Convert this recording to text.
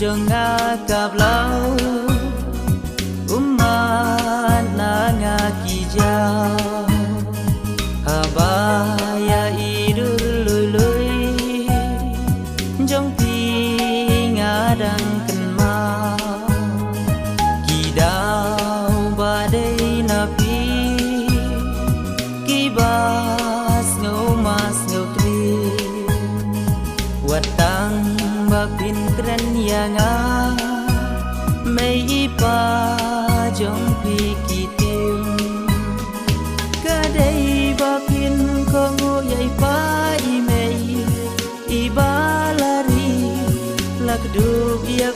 dòng ngã cặp lâu mà na ngã kỳ giao hà ba ya idu lười lười trong thi ngã đang cần ma kỳ đau ba đây na pi kỳ ba ngâu mas ngâu tri watang ba pin kran ya ngã mấy ba trong pi kỳ tiêu cả đây ba pin có ngô dạy ba i mây i ba la ri lạc du biak